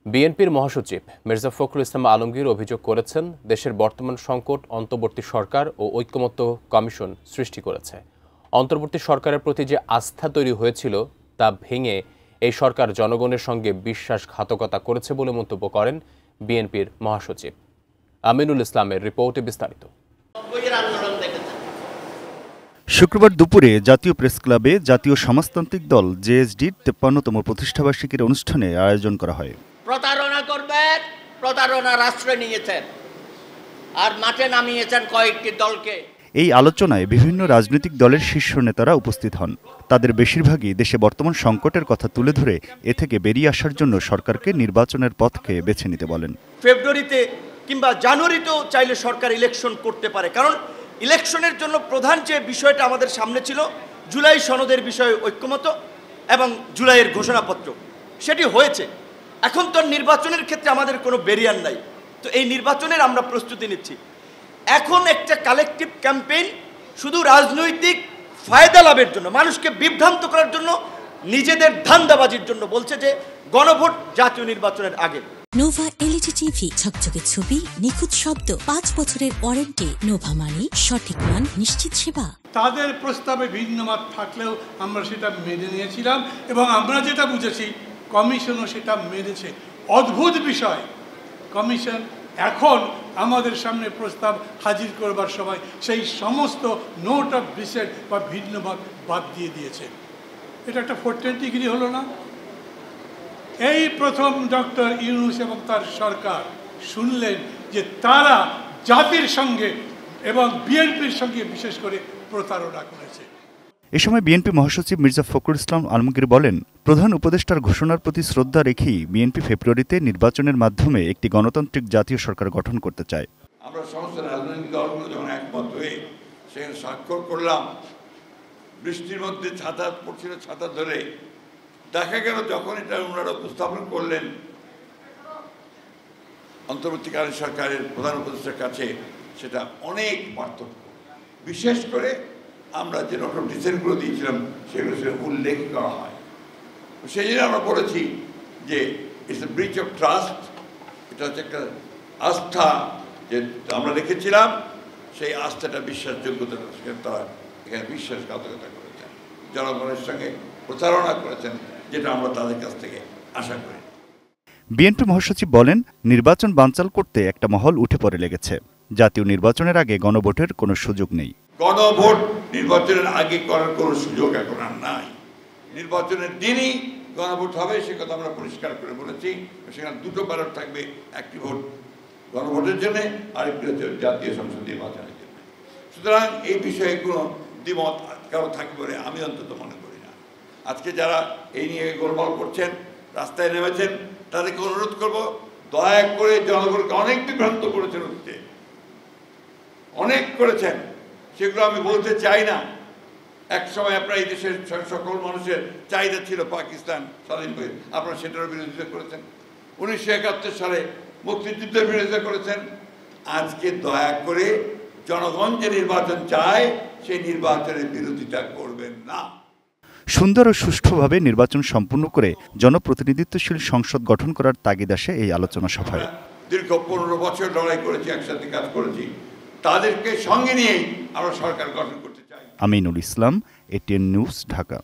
বিএনপির মহাসচিব মির্জা ফখরুল ইসলাম আলমগীর অভিযোগ করেছেন, দেশের বর্তমান সংকট অন্তর্বর্তী সরকার ও ঐকমত্য কমিশন সৃষ্টি করেছে। অন্তর্বর্তী সরকারের প্রতি যে আস্থা তৈরি হয়েছিল তা ভেঙে এই সরকার জনগণের সঙ্গে বিশ্বাসঘাতকতা করেছে বলে মন্তব্য করেন বিএনপির মহাসচিব। আমিনুল ইসলামের রিপোর্টে বিস্তারিত। শুক্রবার দুপুরে জাতীয় প্রেস ক্লাবে জাতীয় সমাজতান্ত্রিক দল জেএসডির ৫৩তম প্রতিষ্ঠাবার্ষিকীর অনুষ্ঠানে আয়োজন করা হয়। প্রতারণা করবেন, প্রতারণার আশ্রয় নিয়েছেন আর মাঠে নামিয়েছেন কয়েকটি দলকে। এই আলোচনায় বিভিন্ন রাজনৈতিক দলের শীর্ষ নেতারা উপস্থিত হন। তাদের বেশিরভাগই দেশে বর্তমান সংকটের কথা তুলে ধরে এ থেকে বেরিয়ে আসার জন্য সরকারকে নির্বাচনের পথকে বেছে নিতে বলেন। ফেব্রুয়ারিতে কিংবা জানুয়ারিতেও চাইলে সরকার ইলেকশন করতে পারে, কারণ ইলেকশনের জন্য প্রধান যে বিষয়টা আমাদের সামনে ছিল, জুলাই সনদের বিষয়ে ঐক্যমত এবং জুলাইয়ের ঘোষণাপত্র, সেটি হয়েছে। এখন তো নির্বাচনের ক্ষেত্রে আমাদের কোনো ব্যারিয়ার নাই, তো এই নির্বাচনের আমরা প্রস্তুতি নিচ্ছি। এখন একটা কালেকটিভ ক্যাম্পেইন শুধু রাজনৈতিক ফায়দা লাভের জন্য, মানুষকে বিভ্রান্ত করার জন্য, নিজেদের ধান্দাবাজির জন্য বলছে যে গণভোট জাতীয় নির্বাচনের আগে। নোভা এলইডি টিভি, ঝকঝকে ছবি, নিখুঁত শব্দ, ৫ বছরের ওয়ারেন্টি। নোভা মানি সঠিক মান, নিশ্চিত সেবা। তাদের প্রস্তাবে ভিন্ন মত থাকলেও আমরা সেটা মেনে নিয়েছিলাম এবং আমরা যেটা বুঝেছি কমিশনও সেটা মেনেছে। অদ্ভুত বিষয়, কমিশন এখন আমাদের সামনে প্রস্তাব হাজির করবার সময় সেই সমস্ত নোট অফ ডিসেন্ট বা ভিন্ন মত বাদ দিয়ে দিয়েছে। এটা একটা 410 ডিগ্রি হলো না? এই প্রথম ডক্টর ইউনূস এবং তার সরকার শুনলেন যে তারা জাতির সঙ্গে এবং বিএনপির সঙ্গে বিশেষ করে প্রতারণা করেছে। এ সময় বিএনপি মহাসচিব মির্জা ফখরুল ইসলাম আলমগীর বলেন, প্রধান উপদেষ্টার ঘোষণার প্রতি শ্রদ্ধা রেখেই বিএনপি ফেব্রুয়ারিতে নির্বাচনের মাধ্যমে একটি গণতান্ত্রিক জাতীয় সরকার গঠন করতে চায়। আমরা সমস্ত রাজনৈতিক দলগুলো যখন একমত হয়ে সেখানে স্বাক্ষর করলাম, বৃষ্টির মধ্যে ছাতা পড়ছিল, ছাতা ধরে দেখা গেল যখন এটা ওনারা উপস্থাপন করলেন অন্তর্বর্তীকালীন সরকারের প্রধান উপদেষ্টার কাছে, সেটা অনেক পার্থক্য। বিশেষ করে আমরা যে নোট অফ ডিসেন্টগুলো দিয়েছিলাম সেগুলো সেটা উল্লেখ করা হয়। সেই জন্য আমরা বলেছি যে it's a breach of trust. এটা হচ্ছে একটা আস্থা যে আমরা রেখেছিলাম, সেই আস্থাটা বিশ্বাসযোগ্যতা তারা এখানে বিশ্বাসঘাতকতা করেছেন, জনগণের সঙ্গে প্রতারণা করেছেন, যেটা আমরা তাদের কাছ থেকে আশা করি। বিএনপি মহাসচিব বলেন, নির্বাচন বানচাল করতে একটা মহল উঠে পড়ে লেগেছে। জাতীয় নির্বাচনের আগে গণভোটের কোনো সুযোগ নেই। গণভোট নির্বাচনের আগে করার কোনো সুযোগ এখন আর নাই। নির্বাচনের দিনই গণভোট হবে, সে কথা আমরা পরিষ্কার করে বলেছি। সেখানে দুটো ব্যালট থাকবে, একটি ভোট গণভোটের জন্য, আরেকটি হচ্ছে জাতীয় সংসদ নির্বাচনের জন্য। সুতরাং এই বিষয়ে কোনো দ্বিমত কারো থাকবে বলে আমি অন্তত মনে করি না। আজকে যারা এই নিয়ে গোলমাল করছেন, রাস্তায় নেমেছেন, তাদেরকে অনুরোধ করব, দয়া করে জনগণকে অনেক বিভ্রান্ত করেছেন, অনেক করেছেন, সেগুলো আমি বলতে চাই না। এক সময় আপনার এই দেশের সকল মানুষের চাহিদা ছিল পাকিস্তান স্বাধীন হয়ে, আপনারা সেটার বিরোধিতা করেছেন। 1971 সালে মুক্তিযুদ্ধের বিরোধিতা করেছেন। আজকে দয়া করে জনগণ যে নির্বাচন চায় সেই নির্বাচনের বিরোধিতা করবেন না। সুন্দর ও সুষ্ঠুভাবে নির্বাচন সম্পন্ন করে জনপ্রতিনিধিত্বশীল সংসদ গঠন করার তাগিদ আসে এই আলোচনা সভায়। দীর্ঘ 15 বছর লড়াই করেছি, একসাথে কাজ করেছি, তাদেরকে সঙ্গে নিয়েই আমরা সরকার গঠন করতে চাই। Aminul Islam, ATN news, Dhaka.